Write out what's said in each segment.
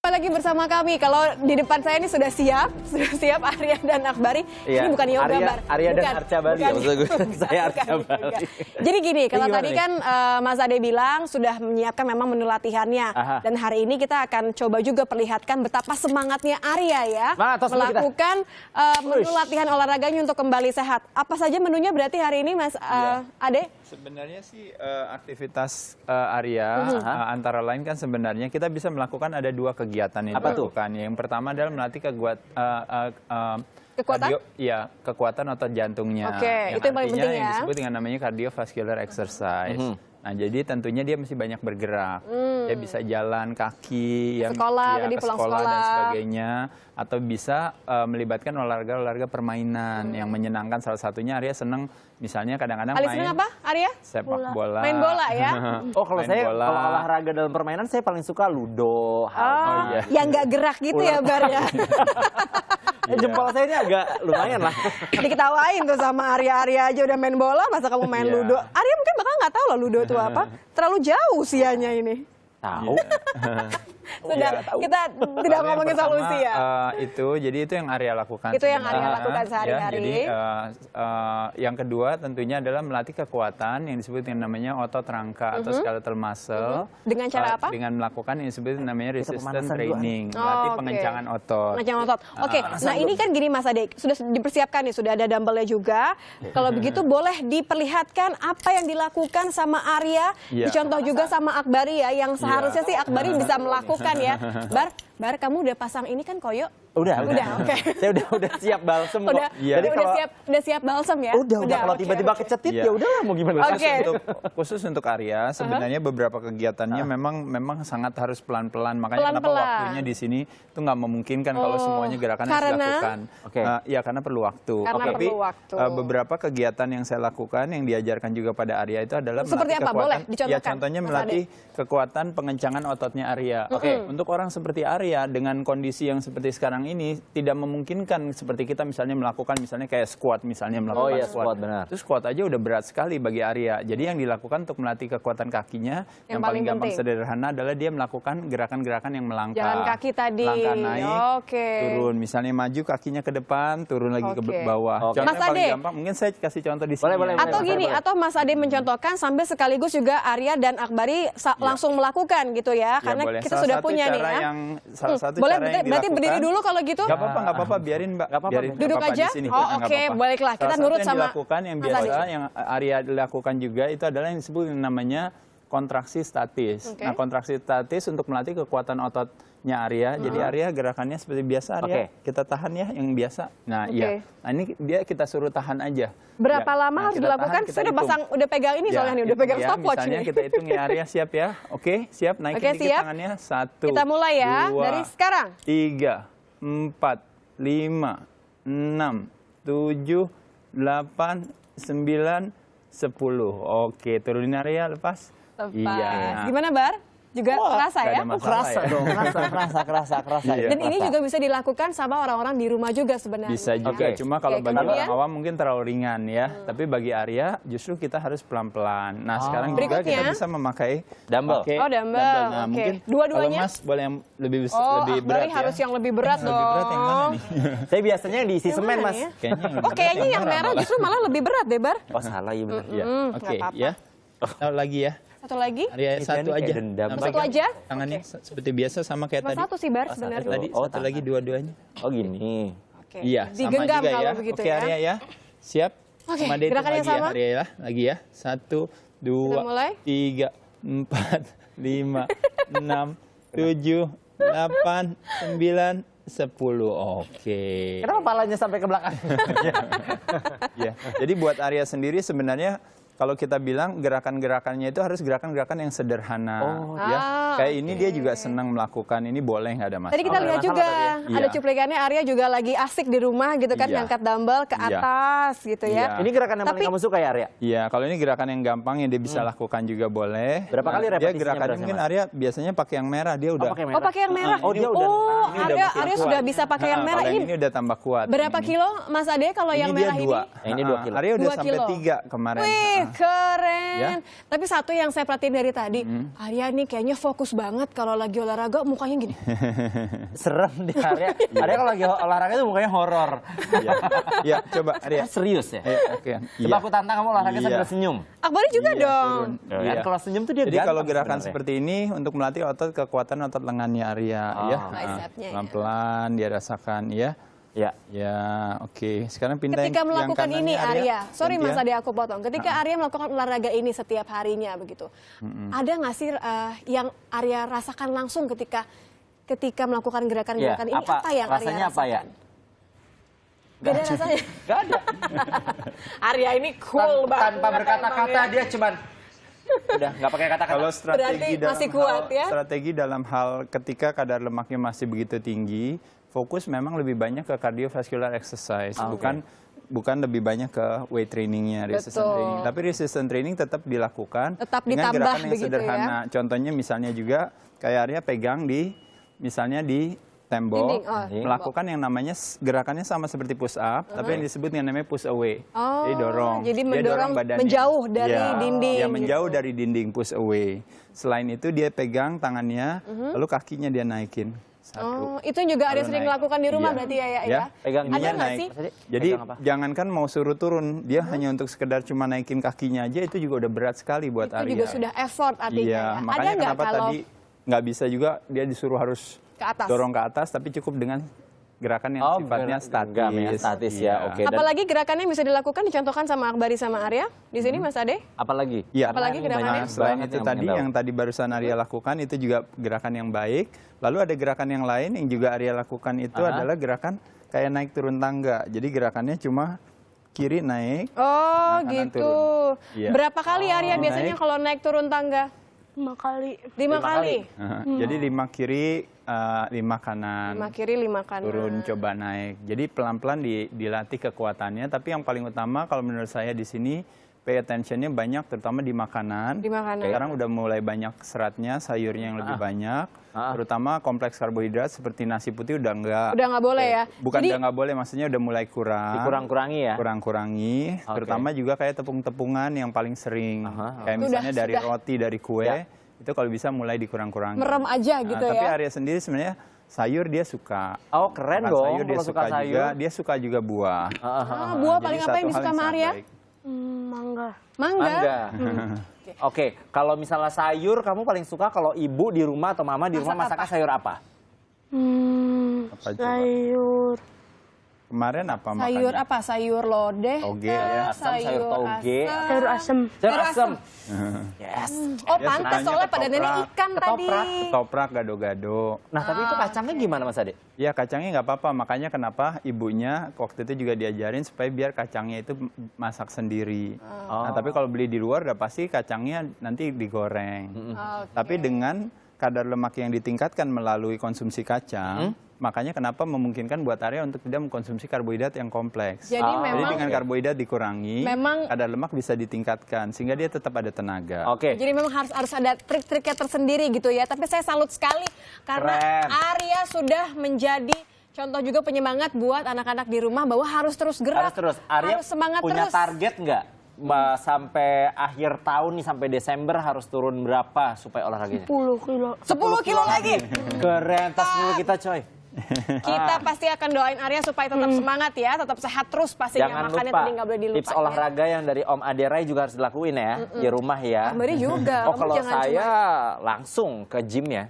Lagi bersama kami. Kalau di depan saya ini sudah siap Arya dan Akbari. Iya. Ini bukan yoga bar. Arya dan Arca Bali. Saya Arca Bali. Jadi gini, kalau tadi kan Mas Ade bilang sudah menyiapkan memang menu latihannya. Dan hari ini kita akan coba juga perlihatkan betapa semangatnya Arya ya melakukan menu latihan olahraganya untuk kembali sehat. Apa saja menunya berarti hari ini Mas Ade? Sebenarnya sih aktivitas Arya antara lain kan sebenarnya kita bisa melakukan ada dua kegiatan yang dilakukan. Yang pertama adalah melatih kekuatan? Kekuatan otot jantungnya. Oke, itu yang paling penting ya. Yang disebut dengan namanya cardiovascular exercise. Nah, jadi tentunya dia mesti banyak bergerak. Dia bisa jalan kaki, ke sekolah dan sebagainya, atau bisa melibatkan olahraga permainan yang menyenangkan. Salah satunya Arya seneng, misalnya kadang-kadang main. Seneng apa, Arya? Sepak bola. Main bola ya? Kalau olahraga dalam permainan saya paling suka ludo. Yang nggak gerak gitu ya, Bar ya? Jempol saya ini agak lumayan lah. Diketawain tuh sama Arya aja udah main bola, masa kamu main ludo? Arya mungkin bakal nggak tahu loh ludo itu apa. Terlalu jauh usianya ini. Tahu. Sudah, kita tidak ngomongin soal usia. Jadi itu yang Arya lakukan. Itu yang Arya lakukan sehari-hari. Jadi yang kedua tentunya adalah melatih kekuatan yang disebut dengan namanya otot rangka atau skeletal muscle. Dengan cara apa? Dengan melakukan yang disebut namanya resistance training, melatih pengencangan otot. Pengencangan otot. Oke, nah ini kan gini Mas Ade, sudah dipersiapkan nih, sudah ada dumbbellnya juga. Kalau begitu boleh diperlihatkan apa yang dilakukan sama Arya, dicontoh juga sama Akbari ya, yang seharusnya sih Akbari bisa melakukan ya. Bar, kamu udah pasang ini kan koyo? Udah. Oke. Saya udah siap balsem kok. Jadi udah siap balsem ya? Udah. Kalau tiba-tiba kecetit ya udah mau gimana? Khusus untuk Arya sebenarnya beberapa kegiatannya memang sangat harus pelan-pelan. Makanya kenapa waktunya di sini itu nggak memungkinkan kalau semuanya gerakannya dilakukan. Ya karena perlu waktu. Tapi beberapa kegiatan yang saya lakukan yang diajarkan juga pada Arya itu adalah seperti apa? Boleh dicontohkan? Ya contohnya melatih kekuatan pengencangan ototnya Arya. Untuk orang seperti Arya dengan kondisi yang seperti sekarang ini tidak memungkinkan seperti kita misalnya melakukan kayak squat melakukan squat. Itu squat aja udah berat sekali bagi Arya. Jadi yang dilakukan untuk melatih kekuatan kakinya yang paling gampang sederhana adalah dia melakukan gerakan-gerakan yang melangkah. Jalan kaki tadi. Langkah naik, turun. Misalnya maju kakinya ke depan, turun lagi ke bawah. Contohnya paling gampang, mungkin saya kasih contoh di sini. Atau Mas Ade mencontohkan sambil sekaligus juga Arya dan Akbari langsung melakukan gitu ya. Karena kita sudah punya nih ya. Salah satu boleh cara yang berarti berdiri dulu kalau gitu? Gak apa-apa, biarin Mbak. Duduk aja? Oke, baiklah. Kita nurut sama yang biasa, yang Arya lakukan juga itu adalah yang disebut namanya kontraksi statis. Nah, kontraksi statis untuk melatih kekuatan ototnya Arya. Jadi Arya gerakannya seperti biasa, Arya. Kita tahan ya yang biasa. Nah, Nah, ini dia kita suruh tahan aja. Berapa lama harus dilakukan? Saya udah pegang ini soalnya nih, udah pegang stopwatch nih. Misalnya kita hitung ya Arya, siap ya? Oke, siap. Naikin dikit tangannya. 1, kita mulai ya, 2, dari sekarang. 3, 4, 5, 6, 7, 8, 9, 10. Oke, turunin Arya, lepas. Iya. Gimana Bar? Juga kerasa ya? Kerasa dong, kerasa. Dan ini juga bisa dilakukan sama orang-orang di rumah juga sebenarnya. Bisa juga, cuma kalau bagi orang awam mungkin terlalu ringan ya. Tapi bagi Arya justru kita harus pelan-pelan. Nah sekarang juga kita bisa memakai dumbbell. Dumbbell. Nah, mungkin dua-duanya? Kalau Mas boleh yang lebih berat ya. Harus yang lebih berat dong. Lebih berat yang mana nih? Saya biasanya yang diisi semen Mas. Kayaknya yang merah justru malah lebih berat deh Bar. Oh salah ya benar. Oke ya. Lagi ya. Satu lagi? Arya, satu aja. Satu aja? Tangannya seperti biasa sama kayak tadi. Satu sih Bar sebenarnya. Tadi satu lagi dua-duanya. Oh gini. Iya, sama digenggam juga kalau ya. begitu Oke Arya ya. Siap? Oke, Sama gerakan yang sama. Arya ya. Lagi ya. 1, 2, 3, 4, 5, 6, 7, 8, 9, 10. Oke. Kenapa palanya sampai ke belakang? Ya. Jadi buat Arya sendiri sebenarnya kalau kita bilang gerakan-gerakannya itu harus gerakan-gerakan yang sederhana. Kayak ini dia juga senang melakukan, ini boleh nggak ada masalah. Tadi kita lihat juga ada cuplikannya Arya juga lagi asik di rumah gitu kan, ngangkat dumbbell ke atas gitu ya. Ini gerakan yang paling kamu suka ya Arya? Iya, kalau ini gerakan yang gampang yang dia bisa lakukan juga boleh. Berapa kali repetisinya? Dia gerakannya mungkin Arya biasanya pakai yang merah, dia udah. Pakai yang merah. Arya sudah bisa pakai yang merah. Ini udah tambah kuat. Berapa kilo Mas Ade kalau yang merah ini? Ini 2 kilo. Arya udah sampai 3 kemarin. keren. Ya? Tapi satu yang saya perhatiin dari tadi, Arya nih kayaknya fokus banget kalau lagi olahraga, mukanya gini. Serem deh Arya. Arya kalau lagi olahraga itu mukanya horor. Ya, coba Arya. Serius ya? Oke. Coba aku tantang kamu olahraga sambil senyum. Akbari juga dong. Kalau senyum tuh dia jadi kalau gerakan seperti ini untuk melatih kekuatan otot lengannya Arya, ya. Pelan-pelan dia rasakan, ya. Ya, oke. Sekarang pindah ketika melakukan ini Arya, sorry Mas Ade aku potong. Ketika Arya melakukan olahraga ini setiap harinya begitu, ada nggak sih yang Arya rasakan langsung ketika melakukan gerakan-gerakan ini? Apa yang rasanya Arya rasakan? Gak ada rasanya. Gak ada. Arya ini cool banget. Tanpa berkata-kata dia cuman udah nggak pakai kata-kata. Kalau strategi dalam hal ketika kadar lemaknya masih begitu tinggi, fokus memang lebih banyak ke cardiovascular exercise, bukan lebih banyak ke weight trainingnya, resistance training. Tapi resistance training tetap dilakukan dengan gerakan yang sederhana. Contohnya misalnya juga kayak Arya pegang misalnya di tembok, melakukan yang namanya gerakannya sama seperti push up, tapi yang disebut yang namanya push away. Jadi dorong. Jadi mendorong badannya menjauh dari dinding. Ya, menjauh dari dinding, push away. Selain itu dia pegang tangannya, lalu kakinya dia naikin. Itu juga Arya sering lakukan di rumah berarti ya? Pegang ada nggak sih? Jadi jangankan mau suruh turun, dia hanya untuk sekedar cuma naikin kakinya aja itu juga udah berat sekali buat Arya. Itu juga sudah effort artinya. Iya, makanya kenapa tadi nggak bisa juga dia disuruh harus dorong ke atas, tapi cukup dengan gerakan yang sifatnya statis. Ya. Oke. Apalagi gerakannya bisa dilakukan dicontohkan sama Akbari sama Arya di sini Mas Ade? Apalagi? Ya. Apalagi gerakannya? Selain itu yang tadi barusan Arya lakukan itu juga gerakan yang baik. Lalu ada gerakan yang lain yang juga Arya lakukan itu adalah gerakan kayak naik turun tangga. Jadi gerakannya cuma kiri naik. Oh gitu. Berapa kali Arya biasanya kalau naik turun tangga? 5 kali. 5 kali? Jadi 5 kiri, 5 kanan. 5 kiri, 5 kanan. Turun, coba naik. Jadi pelan-pelan dilatih kekuatannya. Tapi yang paling utama kalau menurut saya di sini pay attention-nya banyak, terutama di makanan. Di makanan. Sekarang udah mulai banyak seratnya, sayurnya yang lebih banyak. Terutama kompleks karbohidrat seperti nasi putih udah nggak boleh ya? Bukan udah nggak boleh, maksudnya udah mulai kurang. Dikurang-kurangi ya? Kurang-kurangi. Terutama juga kayak tepung-tepungan yang paling sering. Kayak misalnya dari roti, dari kue. Itu kalau bisa mulai dikurang-kurangi. Merem aja gitu ya? Tapi Arya sendiri sebenarnya sayur dia suka. Oh keren dong sayur dia suka juga. Dia suka juga buah. Buah paling apa yang disuka sama Arya? Mangga. Oke, kalau misalnya sayur, kamu paling suka kalau ibu di rumah atau mama di rumah masaknya sayur apa? Sayur. Kemarin apa makannya? Sayur apa? Sayur lodeh? Toge ya. Sayur toge. Sayur asem. Sayur asem. Yes. Oh pantas soalnya pada nenek ikan tadi. Ketoprak, gado-gado. Nah tapi itu kacangnya gimana Mas Ade? Ya kacangnya nggak apa-apa, makanya kenapa ibunya waktu itu juga diajarin supaya biar kacangnya itu masak sendiri. Nah tapi kalau beli di luar udah pasti kacangnya nanti digoreng. Tapi dengan kadar lemak yang ditingkatkan melalui konsumsi kacang, makanya kenapa memungkinkan buat Arya untuk tidak mengkonsumsi karbohidrat yang kompleks. Jadi dengan karbohidrat dikurangi, kadar lemak bisa ditingkatkan sehingga dia tetap ada tenaga. Jadi memang harus ada trik-triknya tersendiri gitu ya. Tapi saya salut sekali karena Arya sudah menjadi contoh juga penyemangat buat anak-anak di rumah bahwa harus terus gerak. Harus terus. Arya harus semangat punya terus. Target nggak? Sampai akhir tahun nih, sampai Desember harus turun berapa supaya olahraganya? 10 kilo. 10 kilo lagi? Keren, tas dulu kita coy. Kita pasti akan doain Arya supaya tetap semangat ya, tetap sehat terus pastinya. Jangan makannya lupa, tadi nggak boleh dilupain. tips olahraga yang dari Om Aderai juga harus dilakuin ya, di rumah ya. Mbak juga. Oh kalau saya langsung ke gym ya.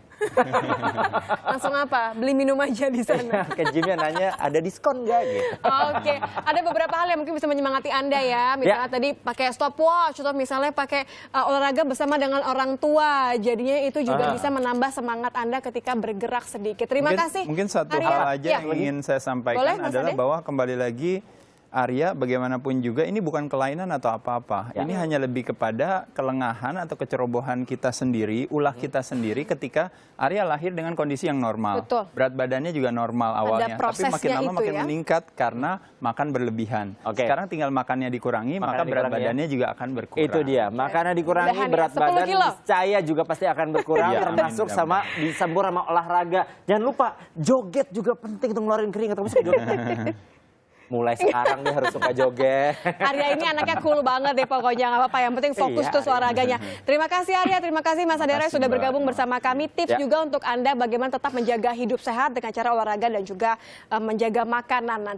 Langsung apa? Beli minum aja di sana. Ke gymnya nanya ada diskon nggak gitu. Oke, ada beberapa hal yang mungkin bisa menyemangati Anda ya. Misalnya tadi pakai stopwatch atau misalnya pakai olahraga bersama dengan orang tua. Jadinya itu juga bisa menambah semangat Anda ketika bergerak sedikit. Terima kasih. Mungkin satu hal aja yang ingin saya sampaikan adalah bahwa kembali lagi Arya bagaimanapun juga ini bukan kelainan atau apa-apa. Ini hanya lebih kepada kelengahan atau kecerobohan kita sendiri, ulah kita sendiri ketika Arya lahir dengan kondisi yang normal. Betul. Berat badannya juga normal awalnya, tapi makin lama makin meningkat karena makan berlebihan. Sekarang tinggal makannya dikurangi, maka berat badannya juga akan berkurang. Itu dia, makannya dikurangi, berat badan saya juga pasti akan berkurang, termasuk sama disembur sama olahraga. Jangan lupa joget juga penting untuk ngeluarin keringat. Mulai sekarang dia harus suka joget. Arya ini anaknya cool banget deh pokoknya, nggak apa-apa. Yang penting fokus terus olahraganya. Terima kasih Arya, terima kasih Mas Adera sudah bergabung bersama kami. Tips juga untuk Anda bagaimana tetap menjaga hidup sehat dengan cara olahraga dan juga menjaga makanan.